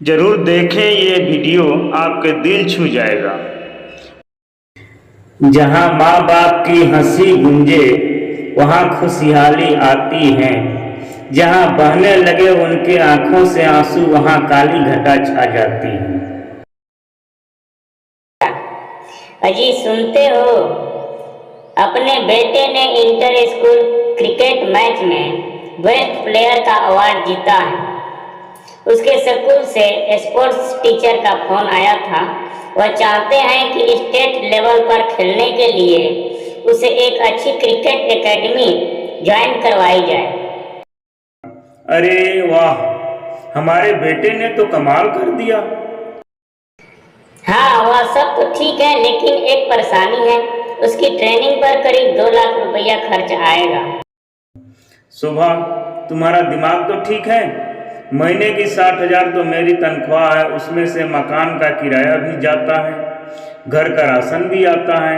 जरूर देखें ये वीडियो, आपके दिल छू जाएगा। जहां माँ बाप की हंसी गूंजे वहां खुशहाली आती है। जहां बहने लगे उनके आंखों से आंसू वहां काली घटा छा जाती है। अजी सुनते हो, अपने बेटे ने इंटर स्कूल क्रिकेट मैच में बेस्ट प्लेयर का अवार्ड जीता है। उसके स्कूल से स्पोर्ट्स टीचर का फोन आया था। वह चाहते हैं कि स्टेट लेवल पर खेलने के लिए उसे एक अच्छी क्रिकेट एकेडमी ज्वाइन करवाई जाए। अरे वाह, हमारे बेटे ने तो कमाल कर दिया। हाँ, वह सब तो ठीक है, लेकिन एक परेशानी है। उसकी ट्रेनिंग पर करीब 2 लाख रुपया खर्च आएगा। सुबह, तुम्हारा दिमाग तो ठीक है। महीने की 60,000 तो मेरी तनख्वाह है, उसमें से मकान का किराया भी जाता है, घर का राशन भी आता है,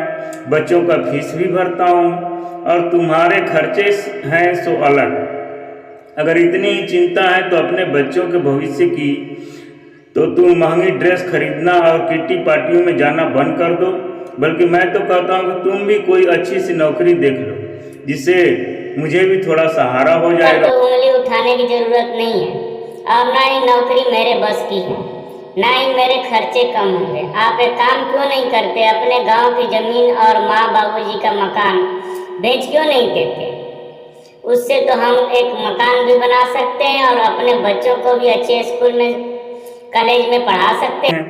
बच्चों का फीस भी भरता हूँ, और तुम्हारे खर्चे हैं सो अलग। अगर इतनी ही चिंता है तो अपने बच्चों के भविष्य की तो तुम महंगी ड्रेस खरीदना और किट्टी पार्टियों में जाना बंद कर दो। बल्कि मैं तो कहता हूँ कि तुम भी कोई अच्छी सी नौकरी देख लो, जिससे मुझे भी थोड़ा सहारा हो जाएगा। तो उंगली उठाने की जरूरत नहीं है, और ना ही नौकरी मेरे बस की है, ना ही मेरे खर्चे कम होंगे। आप एक काम क्यों नहीं करते, अपने गांव की जमीन और माँ बाबूजी का मकान बेच क्यों नहीं देते? उससे तो हम एक मकान भी बना सकते हैं और अपने बच्चों को भी अच्छे स्कूल में, कॉलेज में पढ़ा सकते हैं।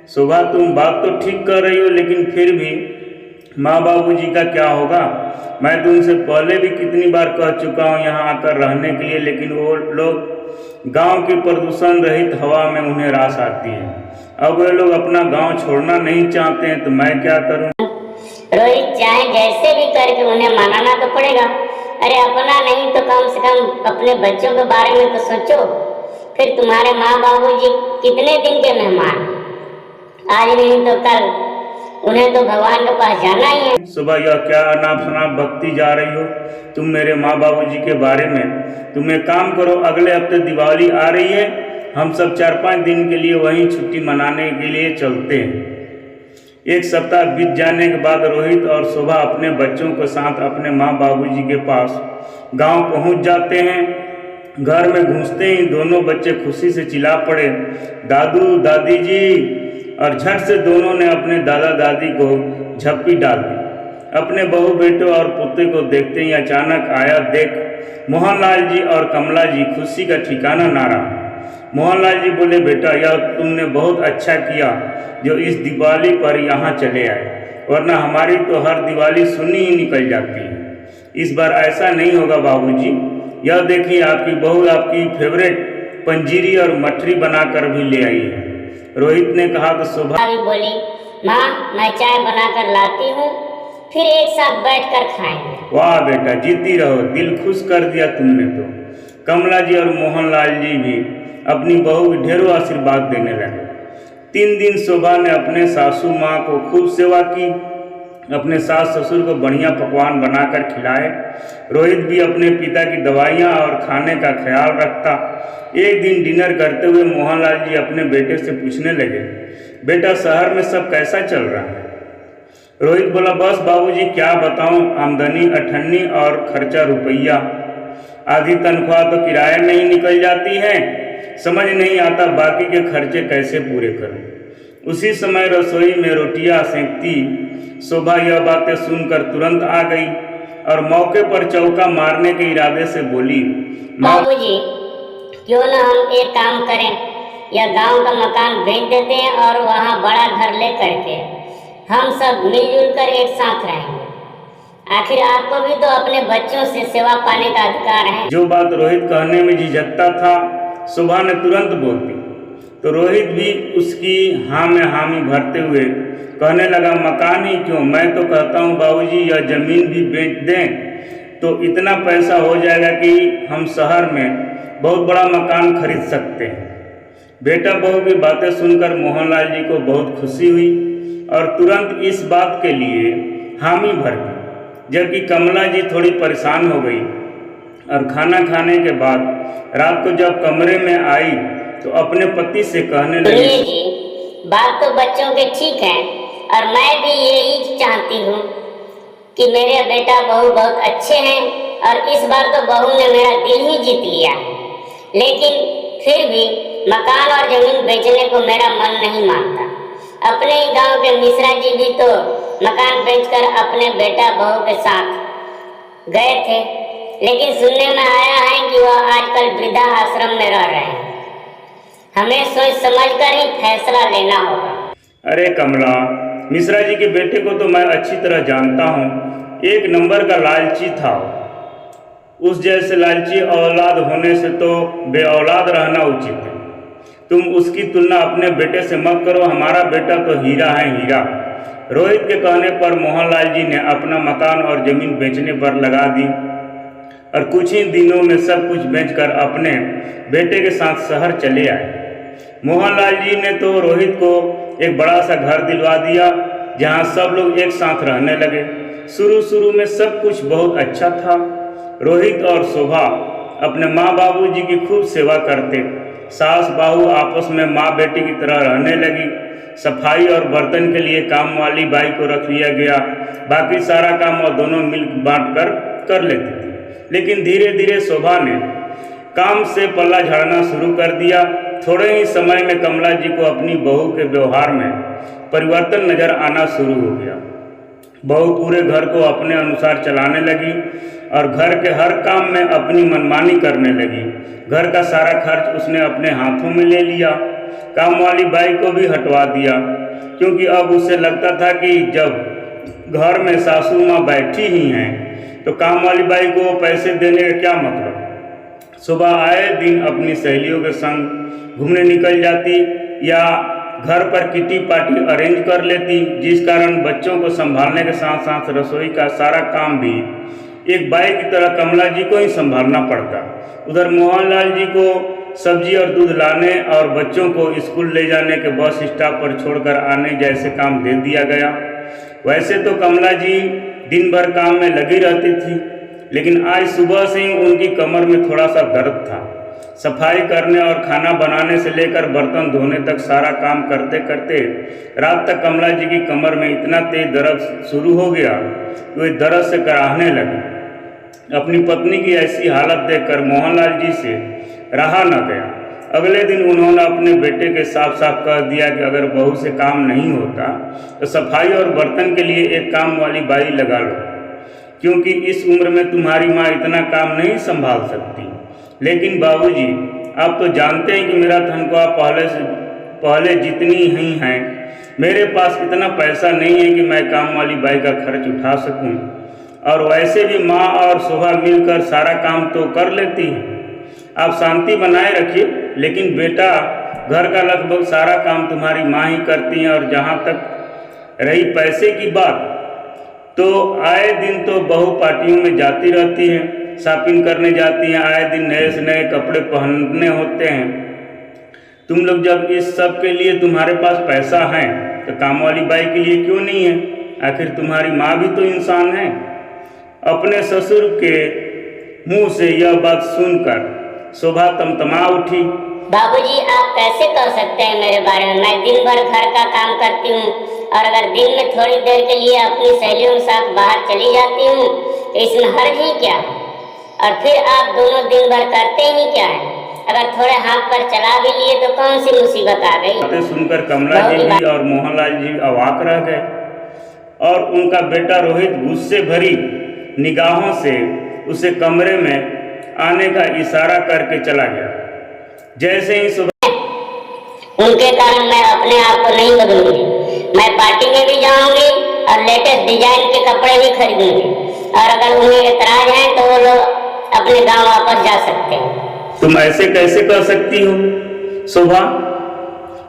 सुबह, तुम बात तो ठीक कर रही हो, लेकिन फिर भी माँ बाबूजी का क्या होगा? मैं तुमसे पहले भी कितनी बार कह चुका हूँ यहाँ आकर रहने के लिए, लेकिन वो लोग गांव की प्रदूषण रहित हवा में उन्हें रास आती है। अब वे लोग अपना गांव छोड़ना नहीं चाहते हैं, तो मैं क्या करूँ? रोहित, चाहे जैसे भी करके उन्हें मनाना तो पड़ेगा। अरे अपना नहीं तो कम से कम अपने बच्चों के बारे में तो सोचो। फिर तुम्हारे माँ बाबूजी कितने दिन के मेहमान, आज नहीं तो कल उन्हें तो भगवान के पास जाना ही है। सुबह, यह क्या अनाप शनाप बकती जा रही हो तुम मेरे माँ बाबूजी के बारे में? तुम एक काम करो, अगले हफ्ते दिवाली आ रही है, हम सब 4-5 दिन के लिए वहीं छुट्टी मनाने के लिए चलते हैं। एक सप्ताह बीत जाने के बाद रोहित और शोभा अपने बच्चों के साथ अपने माँ बाबूजी के पास गांव पहुंच जाते हैं। घर में घुसते ही दोनों बच्चे खुशी से चिल्ला पड़े, दादू दादी जी, और झट से दोनों ने अपने दादा दादी को झप्पी डाल दी। अपने बहू बेटों और पुत्र को देखते ही अचानक आया देख मोहनलाल जी और कमला जी खुशी का ठिकाना ना रहा। मोहनलाल जी बोले, बेटा, यह तुमने बहुत अच्छा किया जो इस दिवाली पर यहाँ चले आए, वरना हमारी तो हर दिवाली सुन्नी ही निकल जाती है। इस बार ऐसा नहीं होगा बाबूजी। यह देखिए, आपकी बहू आपकी फेवरेट पंजीरी और मठरी बनाकर भी ले आई है। रोहित ने कहा तो शोभा भी बोली, माँ मैं चाय बनाकर लाती हूँ, फिर एक साथ बैठकर खाएंगे। वाह बेटा, जीती रहो, दिल खुश कर दिया तुमने तो। कमला जी और मोहनलाल जी भी अपनी बहू की ढेरों आशीर्वाद देने लगे। 3 दिन शोभा ने अपने सासू माँ को खूब सेवा की, अपने सास ससुर को बढ़िया पकवान बनाकर खिलाए। रोहित भी अपने पिता की दवाइयाँ और खाने का ख्याल रखता। एक दिन डिनर करते हुए मोहनलाल जी अपने बेटे से पूछने लगे, बेटा, शहर में सब कैसा चल रहा है? रोहित बोला, बस बाबूजी, क्या बताऊं, आमदनी अठन्नी और खर्चा रुपया। आधी तनख्वाह तो किराए में ही निकल जाती है, समझ नहीं आता बाकी के खर्चे कैसे पूरे करूं। उसी समय रसोई में रोटियां सेंकती शोभा यह बातें सुनकर तुरंत आ गई और मौके पर चौका मारने के इरादे से बोली, बाबूजी, क्यों ना हम एक काम करें, यह गांव का मकान बेच देते हैं और वहां बड़ा घर ले करके हम सब मिलजुल कर एक साथ रहेंगे। आखिर आपको भी तो अपने बच्चों से सेवा पाने का अधिकार है। जो बात रोहित कहने में झिझकता था, शोभा ने तुरंत बोल दी। तो रोहित भी उसकी हाँ में हामी भरते हुए कहने लगा, मकान ही क्यों, मैं तो कहता हूँ बाबूजी, यह जमीन भी बेच दें तो इतना पैसा हो जाएगा कि हम शहर में बहुत बड़ा मकान खरीद सकते हैं। बेटा बहू की बातें सुनकर मोहनलाल जी को बहुत खुशी हुई और तुरंत इस बात के लिए हामी भर दी। जबकि कमला जी थोड़ी परेशान हो गई और खाना खाने के बाद रात को जब कमरे में आई तो अपने पति से कहने लगी, सुनिए जी, बात तो बच्चों के ठीक है और मैं भी यही चाहती हूँ कि मेरे बेटा बहू बहुत अच्छे हैं और इस बार तो बहू ने मेरा दिल ही जीत लिया है, लेकिन फिर भी मकान और जमीन बेचने को मेरा मन नहीं मानता। अपने ही गांव के मिश्रा जी भी तो मकान बेचकर अपने बेटा बहू के साथ गए थे, लेकिन सुनने में आया है कि वह आजकल वृद्धा आश्रम में रह रहे हैं। हमें सोच समझकर ही फैसला लेना होगा। अरे कमला, मिश्रा जी के बेटे को तो मैं अच्छी तरह जानता हूँ, एक नंबर का लालची था। उस जैसे लालची औलाद होने से तो बे औलाद रहना उचित है। तुम उसकी तुलना अपने बेटे से मत करो, हमारा बेटा तो हीरा है, हीरा। रोहित के कहने पर मोहनलाल जी ने अपना मकान और जमीन बेचने पर लगा दी और कुछ ही दिनों में सब कुछ बेचकर अपने बेटे के साथ शहर चले आए। मोहनलाल जी ने तो रोहित को एक बड़ा सा घर दिलवा दिया जहां सब लोग एक साथ रहने लगे। शुरू में सब कुछ बहुत अच्छा था। रोहित और शोभा अपने माँ बाबूजी की खूब सेवा करते। सास बहू आपस में माँ बेटी की तरह रहने लगी। सफाई और बर्तन के लिए काम वाली बाई को रख लिया गया, बाकी सारा काम वो दोनों मिल बांट कर लेती थी। लेकिन धीरे धीरे शोभा ने काम से पल्ला झाड़ना शुरू कर दिया। थोड़े ही समय में कमला जी को अपनी बहू के व्यवहार में परिवर्तन नजर आना शुरू हो गया। बहू पूरे घर को अपने अनुसार चलाने लगी और घर के हर काम में अपनी मनमानी करने लगी। घर का सारा खर्च उसने अपने हाथों में ले लिया। काम वाली बाई को भी हटवा दिया, क्योंकि अब उसे लगता था कि जब घर में सासू माँ बैठी ही हैं तो काम वाली बाई को पैसे देने का क्या मतलब। सुबह आए दिन अपनी सहेलियों के संग घूमने निकल जाती या घर पर किटी पार्टी अरेंज कर लेती, जिस कारण बच्चों को संभालने के साथ साथ रसोई का सारा काम भी एक बाई की तरह कमला जी को ही संभालना पड़ता। उधर मोहनलाल जी को सब्जी और दूध लाने और बच्चों को स्कूल ले जाने के बस स्टॉप पर छोड़कर आने जैसे काम दे दिया गया। वैसे तो कमला जी दिन भर काम में लगी रहती थी, लेकिन आज सुबह से ही उनकी कमर में थोड़ा सा दर्द था। सफाई करने और खाना बनाने से लेकर बर्तन धोने तक सारा काम करते करते रात तक कमला जी की कमर में इतना तेज दर्द शुरू हो गया कि वे दर्द से कराहने लगी। अपनी पत्नी की ऐसी हालत देखकर मोहनलाल जी से रहा न गया। अगले दिन उन्होंने अपने बेटे के साफ साफ कह दिया कि अगर बहू से काम नहीं होता तो सफाई और बर्तन के लिए एक काम वाली बाई लगा लो, क्योंकि इस उम्र में तुम्हारी माँ इतना काम नहीं संभाल सकती। लेकिन बाबूजी, आप तो जानते हैं कि मेरा तनख्वाह पहले जितनी ही है, मेरे पास इतना पैसा नहीं है कि मैं काम वाली बाई का खर्च उठा सकूं। और वैसे भी माँ और शोभा मिलकर सारा काम तो कर लेती हैं। आप शांति बनाए रखिए, लेकिन बेटा घर का लगभग सारा काम तुम्हारी माँ ही करती हैं। और जहाँ तक रही पैसे की बात, तो आए दिन तो बहू पार्टियों में जाती रहती हैं, शॉपिंग करने जाती हैं, आए दिन नए से नए कपड़े पहनने होते हैं। तुम लोग जब इस सब के लिए तुम्हारे पास पैसा है तो काम वाली बाई के लिए क्यों नहीं है? आखिर तुम्हारी माँ भी तो इंसान है। अपने ससुर के मुंह से यह बात सुनकर शोभा तमतमा उठी। बाबूजी, आप कैसे कह सकते हैं मेरे बारे में? मैं दिन भर घर का काम करती हूँ और अगर दिन में थोड़ी देर के लिए अपनी सहेलियों के साथ बाहर चली जाती हूँ तो इसमें हर्ज ही क्या? और फिर आप दोनों दिन भर करते ही क्या है? अगर थोड़े हाथ पर चला भी लिए तो कौन सी मुसीबत आ गई? बातें सुनकर कमला जी भी और मोहनलाल जी अवाक रह गए और उनका बेटा रोहित गुस्से भरी निगाहों से उसे कमरे में आने का इशारा करके चला गया। जैसे ही सुबह, उनके कारण मैं अपने आप को नहीं बदलूंगी। मैं पार्टी में भी जाऊंगी और लेटेस्ट डिजाइन के कपड़े भी खरीदूंगी, और अगर उन्हें एतराज है तो वो लोग अपने गांव वापस जा सकते हैं। तुम ऐसे कैसे कर सकती हो शोभा?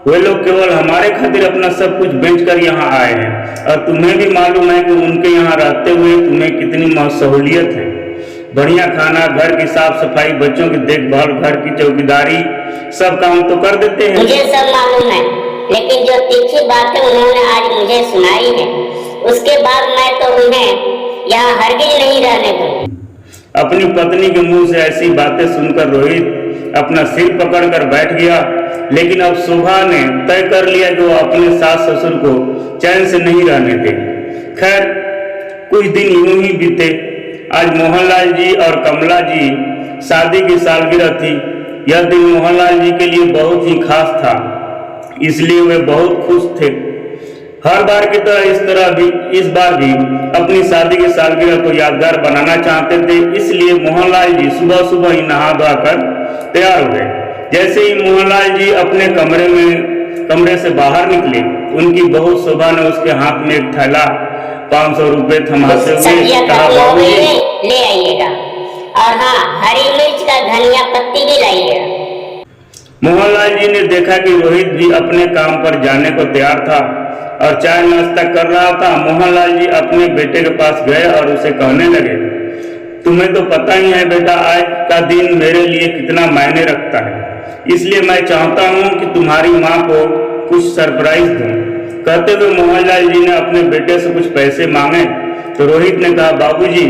वे लोग केवल हमारे खातिर अपना सब कुछ बेचकर यहाँ आए हैं और तुम्हें भी मालूम है कि उनके यहाँ रहते हुए तुम्हें कितनी सहूलियत है। बढ़िया खाना, घर की साफ सफाई, बच्चों की देखभाल, घर की चौकीदारी, सब काम तो कर देते हैं। मुझे सब मालूम है, लेकिन जो तीखी बातें उन्होंने आज मुझे सुनाई है, उसके बाद मैं तो उन्हें यहाँ हरगिज नहीं रहने दूंगी। अपनी पत्नी के मुंह से ऐसी बातें सुनकर रोहित अपना सिर पकड़कर बैठ गया लेकिन अब शोभा ने तय कर लिया कि वो अपने सास ससुर को चैन से नहीं रहने देगी। खैर कुछ दिन यूं ही बीते। आज मोहनलाल जी और कमला जी शादी की सालगिरह थी। यह दिन मोहनलाल जी के लिए बहुत ही खास था, इसलिए वे बहुत खुश थे। हर बार की तरह इस बार भी अपनी शादी की सालगिरह को यादगार बनाना चाहते थे, इसलिए मोहनलाल जी सुबह सुबह ही नहा धोआ कर तैयार हो गए। जैसे ही मोहनलाल जी अपने कमरे से बाहर निकले, उनकी बहू शोभा ने उसके हाथ में एक थैला 500 रुपए थमाते हुए कहा, बाबूजी ले आइएगा, और हाँ, हरी मिर्च का धनिया पत्ती भी लाइएगा। मोहनलाल जी ने देखा कि रोहित भी अपने काम पर जाने को तैयार था और चाय नाश्ता कर रहा था। मोहनलाल जी अपने बेटे के पास गए और उसे कहने लगे, तुम्हें तो पता ही है बेटा, आज का दिन मेरे लिए कितना मायने रखता है, इसलिए मैं चाहता हूँ कि तुम्हारी माँ को कुछ सरप्राइज दूं। कहते हुए मोहनलाल जी ने अपने बेटे से कुछ पैसे मांगे तो रोहित ने कहा, बाबूजी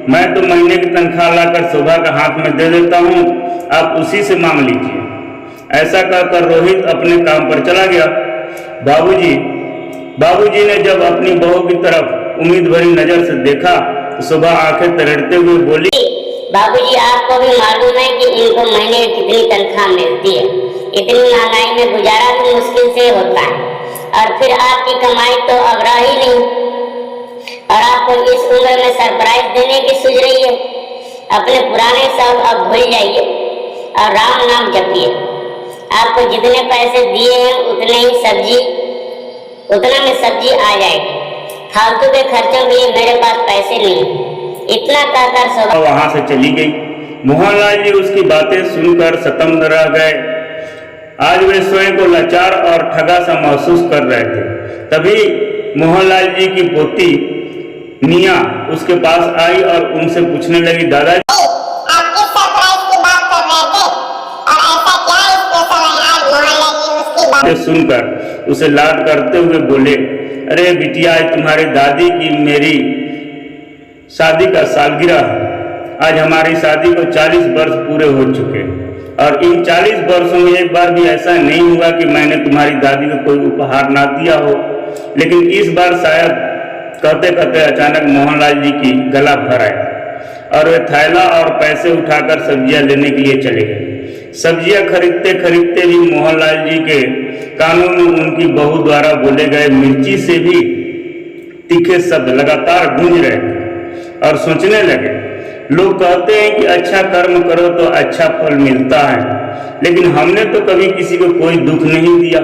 मैं तो महीने की तनख्वाह लाकर शोभा के हाथ में दे देता हूँ, आप उसी से मांग लीजिए। ऐसा कहकर रोहित अपने काम पर चला गया। बाबूजी ने जब अपनी बहू की तरफ उम्मीद भरी नजर से देखा तो शोभा आंखें तरेड़ते हुए बोली, बाबूजी आपको भी मालूम है कि इनको महीने में कितनी तनख्वाह मिलती है, इतनी महंगाई में गुजारा भी मुश्किल से होता है, और फिर आपकी कमाई तो अब रह ही नहीं, और आपको इस उम्र में सरप्राइज देने की सूझ रही है। अपने पुराने शौक अब भूल जाइए और राम नाम जपिए। आपको जितने पैसे दिए हैं उतना में सब्जी आ जाएगी, फालतू के खर्चों के लिए मेरे पास पैसे नहीं। इतना कहकर शोभा वहां से चली गई। मोहनलाल जी उसकी बातें सुनकर सतम्ब रह गए। आज वे स्वयं को लाचार और ठगा सा महसूस कर रहे थे। तभी मोहनलाल जी की पोती निया उसके पास आई और उनसे पूछने लगी, दादाजी आप किस सरप्राइज की बात कर रहे थे और ऐसा क्या स्पेशल है आज मोहनलाल जी उसकी बात सुनकर उसे लाड करते हुए बोले, अरे बिटिया, आज तुम्हारी दादी की मेरी शादी का सालगिरह है। आज हमारी शादी को 40 वर्ष पूरे हो चुके और इन 40 वर्षों में एक बार भी ऐसा नहीं हुआ कि मैंने तुम्हारी दादी को कोई उपहार ना दिया हो। लेकिन इस बार शायद कहते कहते अचानक मोहनलाल जी की गला भर आया और वे थैला और पैसे उठाकर सब्जियां लेने के लिए चले गए। सब्जियां खरीदते खरीदते भी मोहनलाल जी के कानों में उनकी बहू द्वारा बोले गए मिर्ची से भी तीखे शब्द लगातार गूंज रहे थे और सोचने लगे, लोग कहते हैं कि अच्छा कर्म करो तो अच्छा फल मिलता है, लेकिन हमने तो कभी किसी को कोई दुख नहीं दिया,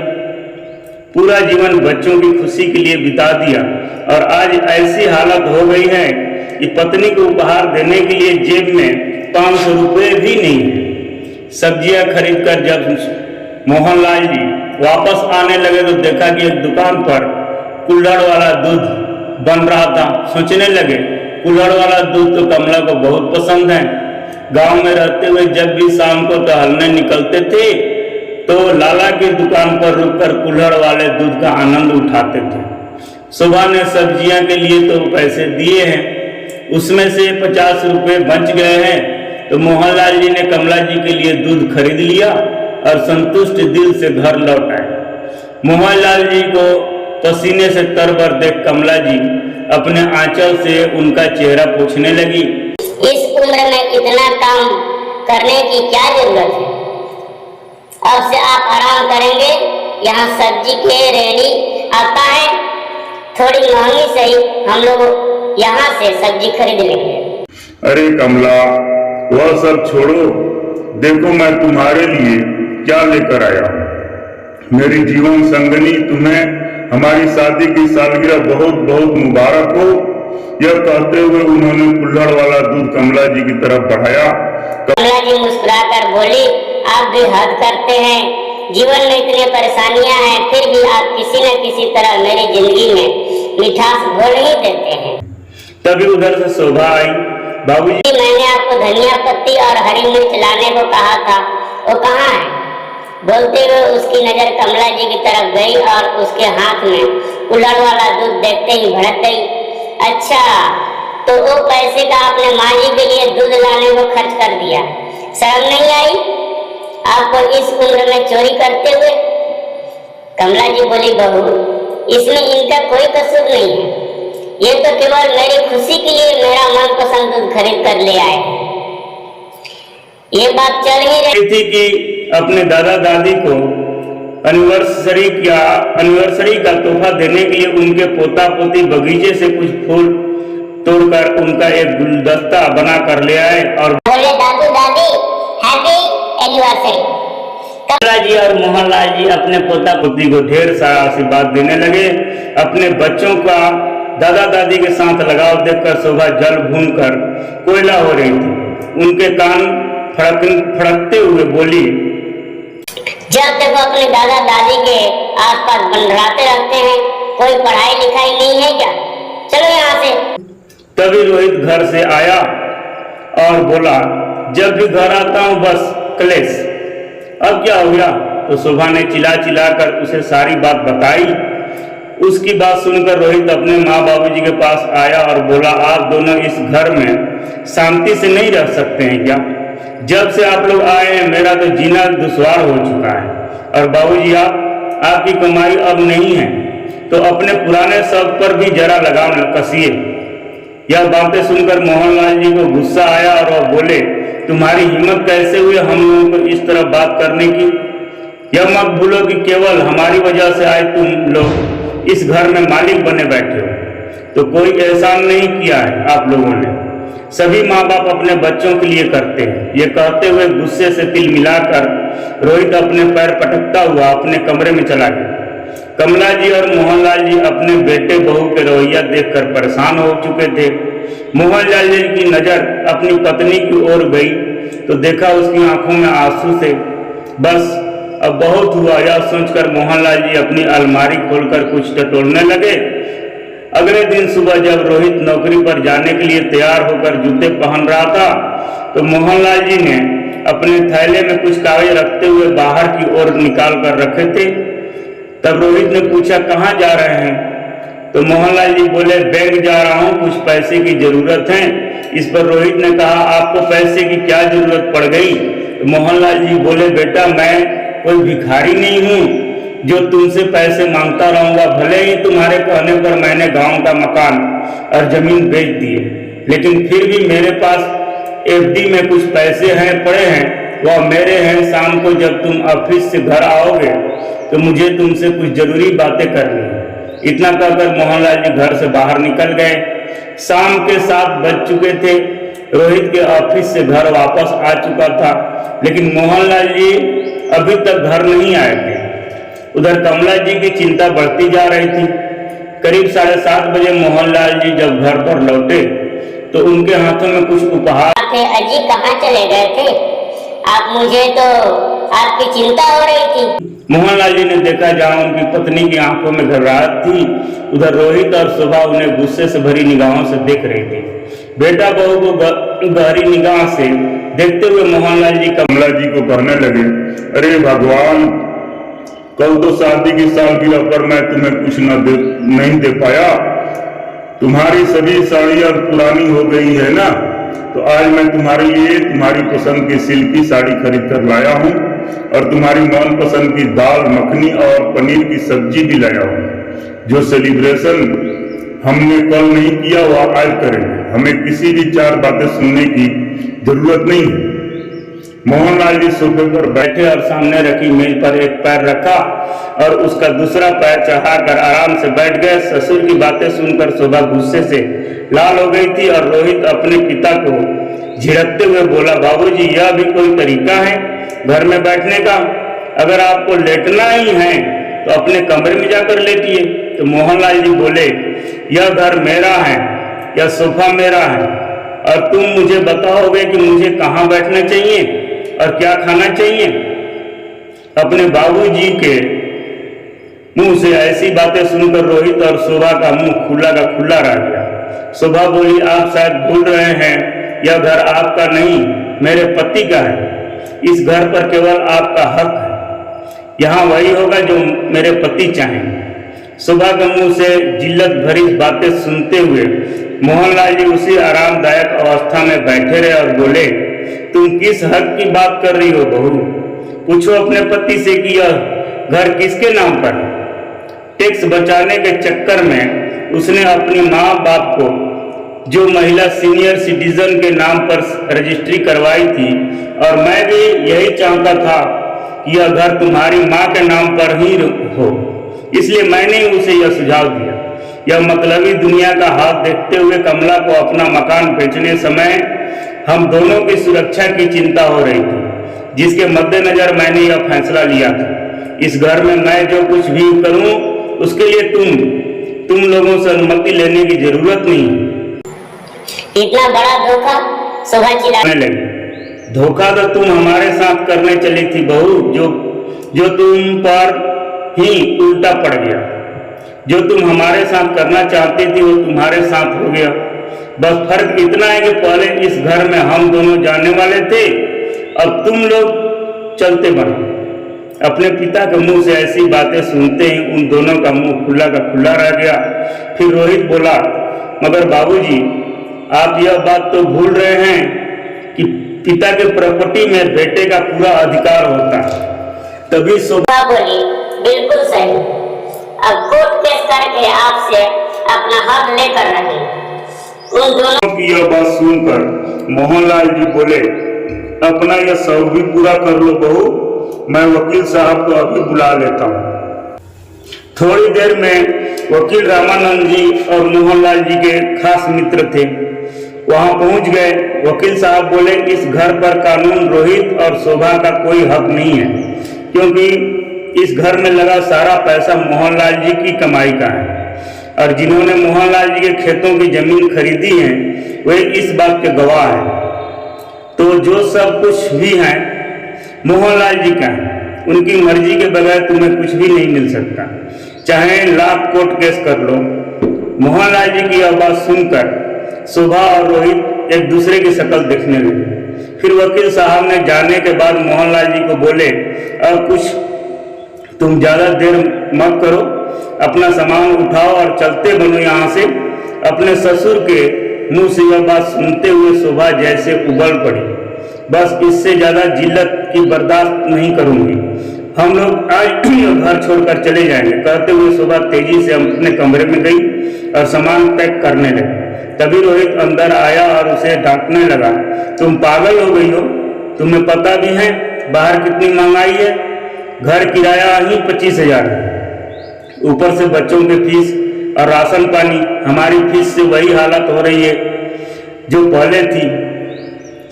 पूरा जीवन बच्चों की खुशी के लिए बिता दिया और आज ऐसी हालत हो गई है कि पत्नी को उपहार देने के लिए जेब में 500 रुपये भी नहीं है। सब्जियां खरीदकर जब मोहनलाल जी वापस आने लगे तो देखा कि एक दुकान पर कुल्हड़ वाला दूध बन रहा था। सोचने लगे, कुल्हड़ वाला दूध तो कमला को बहुत पसंद है। गांव में रहते हुए जब भी शाम को टहलने निकलते थे तो लाला की दुकान पर रुककर कुल्हड़ वाले दूध का आनंद उठाते थे। सुबह ने सब्जियां के लिए तो पैसे दिए हैं, उसमें से 50 रुपये बच गए हैं, तो मोहनलाल जी ने कमला जी के लिए दूध खरीद लिया और संतुष्ट दिल से घर लौट आए। मोहनलाल जी को पसीने से तरबर देख कमला जी अपने आंचल से उनका चेहरा पोंछने लगी। इस उम्र में इतना काम करने की क्या जरूरत है? अब से आप आराम करेंगे। यहाँ सब्जी के रेडी आता है, थोड़ी महंगी सही, हम लोग यहाँ से सब्जी खरीद लेंगे। अरे कमला, वह सब छोड़ो, देखो मैं तुम्हारे लिए क्या लेकर आया हूँ। मेरी जीवन संगनी, तुम्हें हमारी शादी की सालगिरह बहुत बहुत मुबारक हो। यह कहते हुए उन्होंने कुल्हड़ वाला दूध कमला जी की तरफ बढ़ाया। कमला जी मुस्कुराकर बोली, आप भी हद करते हैं। जीवन में इतनी परेशानियां हैं, फिर भी आप किसी न किसी तरह मेरी जिंदगी में मिठास घोल ही देते हैं। तभी उधर से शोभा आई। बाबूजी, मैंने आपको धनिया पत्ती और हरी मिर्च लाने को कहा था, वो कहाँ है? बोलते हुए उसकी नजर कमला जी की तरफ गई और उसके हाथ में कुल्हड़ वाला दूध देखते ही भड़क गई। अच्छा, तो वो पैसे का आपने माँ जी के लिए दूध लाने को खर्च कर दिया, शर्म नहीं आई? आपको इस उम्र में चोरी करते हुए? कमला जी बोली, बहू, इसमें इनका कोई कसूर नहीं है। ये तो केवल मेरी खुशी के लिए मेरा मनपसंद दूध खरीद कर ले आए। ये बात चल ही रही थी कि अपने दादा दादी को एनिवर्सरी का तोहफा देने के लिए उनके पोता पोती बगीचे से कुछ फूल तोड़कर उनका एक गुलदस्ता बना कर ले आए और बोले, दादू दादी हैप्पी एनिवर्सरी। कमला जी और मोहनलाल जी अपने पोता पोती को ढेर सारा आशीर्वाद देने लगे। अपने बच्चों का दादा दादी के साथ लगाव देखकर शोभा जल भून कर कोयला हो रही थी। उनके कान फड़कते हुए बोली, जब देखो अपने दादा दादी के आसपास बंधराते रहते हैं, कोई पढ़ाई लिखाई नहीं है क्या? चलो यहाँ से। तभी रोहित घर से आया और बोला, जब भी घर आता हूँ बस क्लेश। अब क्या हो गया? तो शोभा ने चिल्ला चिल्ला कर उसे सारी बात बताई। उसकी बात सुनकर रोहित अपने माँ बाबूजी के पास आया और बोला, आप दोनों इस घर में शांति से नहीं रह सकते हैं क्या? जब से आप लोग आए हैं मेरा तो जीना दुश्वार हो चुका है। और बाबूजी, आपकी कमाई अब नहीं है तो अपने पुराने शौक पर भी जरा लगाम कसिए। यह बातें सुनकर मोहनलाल जी को गुस्सा आया और वह बोले, तुम्हारी हिम्मत कैसे हुई हम लोगों को इस तरह बात करने की? यह मत भूलो कि केवल हमारी वजह से आज तुम लोग इस घर में मालिक बने बैठे हो, तो कोई एहसान नहीं किया है आप लोगों ने। सभी माँ बाप अपने बच्चों के लिए करते हैं। ये कहते हुए गुस्से से तिल मिलाकर रोहित अपने पैर पटकता हुआ अपने कमरे में चला गया। कमला जी और मोहनलाल जी अपने बेटे बहू के रवैया देखकर परेशान हो चुके थे। मोहनलाल जी की नजर अपनी पत्नी की ओर गई तो देखा उसकी आंखों में आंसू से बस अब बहुत हुआ, यह सोचकर मोहनलाल जी अपनी अलमारी खोलकर कुछ टटोलने लगे। अगले दिन सुबह जब रोहित नौकरी पर जाने के लिए तैयार होकर जूते पहन रहा था तो मोहनलाल जी ने अपने थैले में कुछ कागज रखते हुए बाहर की ओर निकाल कर रखे थे। तब रोहित ने पूछा, कहाँ जा रहे हैं? तो मोहनलाल जी बोले, बैंक जा रहा हूँ, कुछ पैसे की जरूरत है। इस पर रोहित ने कहा, आपको पैसे की क्या जरूरत पड़ गई? तो मोहनलाल जी बोले, बेटा मैं कोई भिखारी नहीं हूँ जो तुमसे पैसे मांगता रहूंगा। भले ही तुम्हारे कहने पर मैंने गांव का मकान और जमीन बेच दिए, लेकिन फिर भी मेरे पास एफडी में कुछ पैसे हैं पड़े हैं, वह मेरे हैं। शाम को जब तुम ऑफिस से घर आओगे तो मुझे तुमसे कुछ जरूरी बातें करनी है। इतना कहकर मोहनलाल जी घर से बाहर निकल गए। शाम के 7 बज चुके थे। रोहित के ऑफिस से घर वापस आ चुका था, लेकिन मोहनलाल जी अभी तक घर नहीं आए थे। उधर कमला जी की चिंता बढ़ती जा रही थी। करीब 7:30 बजे मोहनलाल जी जब घर पर लौटे तो उनके हाथों में कुछ उपहार थे। अजी कहाँ चले गए थे आप? मुझे तो आपकी चिंता हो रही थी। मोहनलाल जी ने देखा जहाँ उनकी पत्नी की आंखों में घबराहट थी, उधर रोहित और शोभा उन्हें गुस्से से भरी निगाहों से देख रही थी। बेटा बहू को गहरी निगाह से देखते हुए मोहनलाल जी कमला जी को कहने लगे, अरे भगवान, कल तो शादी की सालगिरह पर मैं तुम्हें कुछ नहीं दे पाया। तुम्हारी सभी साड़ियाँ पुरानी हो गई है ना, तो आज मैं तुम्हारे लिए तुम्हारी पसंद की सिल्की साड़ी खरीद कर लाया हूँ और तुम्हारी मनपसंद की दाल मखनी और पनीर की सब्जी भी लाया हूँ। जो सेलिब्रेशन हमने कल नहीं किया वह आज करेंगे। हमें किसी भी 4 बातें सुनने की जरूरत नहीं है। मोहनलाल जी सोफे पर बैठे और सामने रखी मेज पर एक पैर रखा और उसका दूसरा पैर चढ़ाकर आराम से बैठ गए। ससुर की बातें सुनकर शोभा गुस्से से लाल हो गई थी और रोहित अपने पिता को झिड़कते हुए बोला, बाबूजी, यह भी कोई तरीका है घर में बैठने का? अगर आपको लेटना ही है तो अपने कमरे में जाकर लेटिए। तो मोहनलाल जी बोले, यह घर मेरा है, यह सोफा मेरा है और तुम मुझे बताओगे कि मुझे कहाँ बैठना चाहिए और क्या खाना चाहिए? अपने बाबूजी के मुंह से ऐसी बातें सुनकर रोहित और शोभा का मुंह खुला का खुला रह गया। शोभा बोली, आप शायद भूल रहे हैं, यह घर आपका नहीं, मेरे पति का है। इस घर पर केवल आपका हक है। यहाँ वही होगा जो मेरे पति चाहेंगे। शोभा के मुंह से जिल्लत भरी बातें सुनते हुए मोहनलाल जी उसी आरामदायक अवस्था में बैठे रहे और बोले, तुम किस हक की बात कर रही हो बहू? पूछो अपने पति से कि यह घर किसके नाम पर है। टैक्स बचाने के चक्कर में उसने अपनी माँ बाप को जो महिला सीनियर सिटीजन के नाम पर रजिस्ट्री करवाई थी, और मैं भी यही चाहता था कि यह घर तुम्हारी माँ के नाम पर ही हो, इसलिए मैंने उसे यह सुझाव दिया। यह मतलबी दुनिया का हाथ देखते हुए कमला को अपना मकान बेचने समय हम दोनों की सुरक्षा की चिंता हो रही थी, जिसके मद्देनजर मैंने यह फैसला लिया था। इस घर में मैं जो कुछ भी करूं उसके लिए तुम लोगों से अनुमति लेने की जरूरत नहीं है। इतना बड़ा धोखा, शोभा चिल्लाने लगी। धोखा तो तुम हमारे साथ करने चली थी बहू, जो तुम पर ही उल्टा पड़ गया। जो तुम हमारे साथ करना चाहती थी वो तुम्हारे साथ हो गया। बस फर्क इतना है कि पहले इस घर में हम दोनों जाने वाले थे, अब तुम लोग चलते बनो। अपने पिता के मुंह से ऐसी बातें सुनते ही उन दोनों का मुंह खुला का खुला रह गया। फिर रोहित बोला, मगर बाबूजी, आप यह बात तो भूल रहे हैं कि पिता के प्रॉपर्टी में बेटे का पूरा अधिकार होता है। तभी शोभा बोली, बिल्कुल सही। अब कोर्ट केस करके आपसे अपना हक लेकर रहे। उन दोनों की यह बात सुनकर मोहनलाल जी बोले, अपना यह शौक भी पूरा कर लो बहू, मैं वकील साहब को अभी बुला लेता हूँ। थोड़ी देर में वकील रामानंद जी और मोहनलाल जी के खास मित्र थे, वहां पहुंच गए। वकील साहब बोले, इस घर पर कानून रोहित और शोभा का कोई हक नहीं है, क्योंकि इस घर में लगा सारा पैसा मोहनलाल जी की कमाई का है, और जिन्होंने मोहनलाल जी के खेतों की जमीन खरीदी है वे इस बात के गवाह हैं। तो जो सब कुछ भी है मोहनलाल जी का है, उनकी मर्जी के बगैर तुम्हें कुछ भी नहीं मिल सकता, चाहे लाख कोर्ट केस कर लो। मोहनलाल जी की यह बात सुनकर शोभा और रोहित एक दूसरे की शक्ल देखने लगे। फिर वकील साहब ने जाने के बाद मोहनलाल जी को बोले, अब कुछ तुम ज्यादा देर मत करो, अपना सामान उठाओ और चलते बनो यहाँ से। अपने ससुर के मुंह से यह बात सुनते हुए शोभा जैसे उबल पड़ी, बस इससे ज्यादा जिल्लत की बर्दाश्त नहीं करूंगी, हम लोग आज घर छोड़कर चले जाएंगे। कहते हुए शोभा तेजी से अपने कमरे में गई और सामान पैक करने लगी। तभी रोहित अंदर आया और उसे डांटने लगा, तुम पागल हो गई हो, तुम्हें पता भी है बाहर कितनी महंगाई है, घर किराया ही 25,000 है, ऊपर से बच्चों के फीस और राशन पानी। हमारी फीस से वही हालत हो रही है जो पहले थी,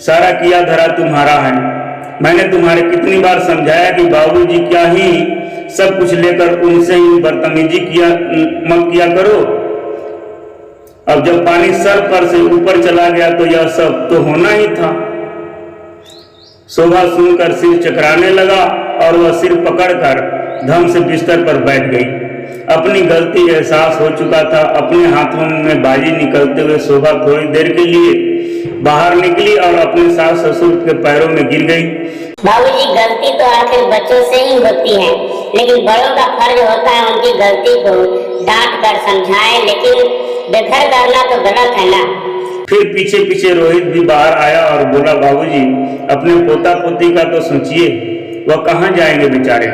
सारा किया धरा तुम्हारा है। मैंने तुम्हारे कितनी बार समझाया कि बाबूजी क्या ही सब कुछ लेकर उनसे ही बदतमीजी मत किया करो। अब जब पानी सर पर से ऊपर चला गया तो यह सब तो होना ही था। शोभा सुनकर सिर चकराने लगा और वह सिर पकड़कर धम से बिस्तर पर बैठ गई। अपनी गलती एहसास हो चुका था। अपने हाथों में बाजी निकलते हुए शोभा थोड़ी देर के लिए बाहर निकली और अपने सास ससुर के पैरों में गिर गई। बाबूजी, गलती तो आखिर बच्चों से ही होती है, लेकिन बड़ों का फर्ज होता है उनकी गलती को डांट कर समझाएं, लेकिन बेघर करना तो गलत है ना। फिर पीछे पीछे रोहित भी बाहर आया और बोला, बाबूजी, अपने पोता पोती का तो सोचिए, वह कहाँ जाएंगे बेचारे।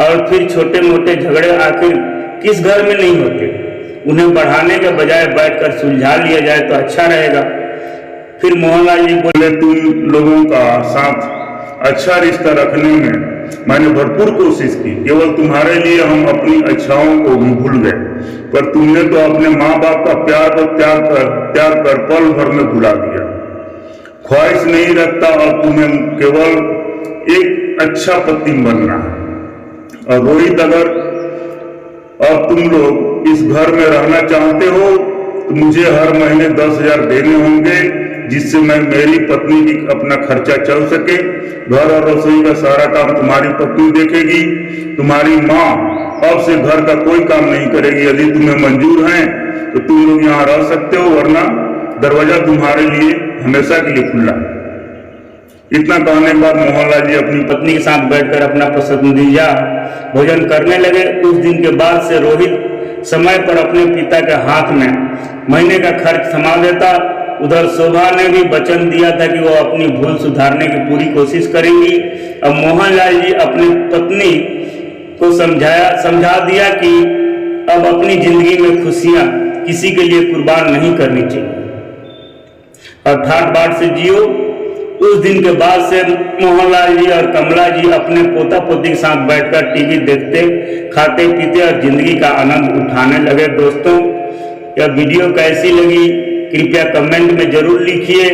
और फिर छोटे मोटे झगड़े आखिर किस घर में नहीं होते, उन्हें बढ़ाने के बजाय बैठकर सुलझा लिया जाए तो अच्छा रहेगा। फिर मोहनलाल जी बोले, तुम लोगों का साथ अच्छा रिश्ता रखने में मैंने भरपूर कोशिश की, केवल तुम्हारे लिए हम अपनी इच्छाओं को भी भूल गए, पर तुमने तो अपने माँ बाप का प्यार को त्याग कर पल भर में भुला दिया। ख्वाहिश नहीं रखता और तुम्हें केवल एक अच्छा पति बनना है। और रोहित, अगर अब तुम लोग इस घर में रहना चाहते हो तो मुझे हर महीने 10,000 देने होंगे, जिससे मैं मेरी पत्नी की अपना खर्चा चल सके। घर और रसोई का सारा काम तुम्हारी पत्नी देखेगी। तुम्हारी माँ अब से घर का कोई काम नहीं करेगी। यदि तुम्हें मंजूर है तो तुम लोग यहाँ रह सकते हो, वरना दरवाजा तुम्हारे लिए हमेशा के लिए खुला है। इतना कहने के बाद मोहनलाल जी अपनी पत्नी के साथ बैठकर अपना पसंदीदा भोजन करने लगे। उस दिन के बाद से रोहित समय पर अपने पिता के हाथ में महीने का खर्च थमा देता। उधर शोभा ने भी वचन दिया था कि वो अपनी भूल सुधारने की पूरी कोशिश करेंगी। अब मोहनलाल जी अपनी पत्नी को समझा दिया कि अब अपनी जिंदगी में खुशियां किसी के लिए कुर्बान नहीं करनी चाहिए और ठाट बाट से जियो। उस दिन के बाद से मोहनलाल जी और कमला जी अपने पोता पोती के साथ बैठकर टीवी देखते, खाते पीते और जिंदगी का आनंद उठाने लगे। दोस्तों, यह वीडियो कैसी लगी कृपया कमेंट में जरूर लिखिए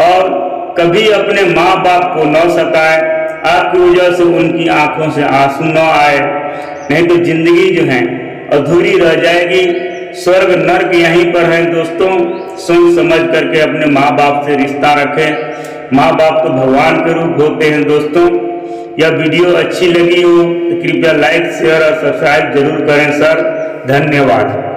और कभी अपने माँ बाप को न सताए, आपकी वजह से उनकी आंखों से आंसू न आए, नहीं तो जिंदगी जो है अधूरी रह जाएगी। स्वर्ग नर्क यहीं पर है दोस्तों। सोच समझ करके अपने माँ बाप से रिश्ता रखें। माँ बाप तो भगवान के रूप होते हैं दोस्तों। यह वीडियो अच्छी लगी हो तो कृपया लाइक शेयर और सब्सक्राइब जरूर करें सर। धन्यवाद।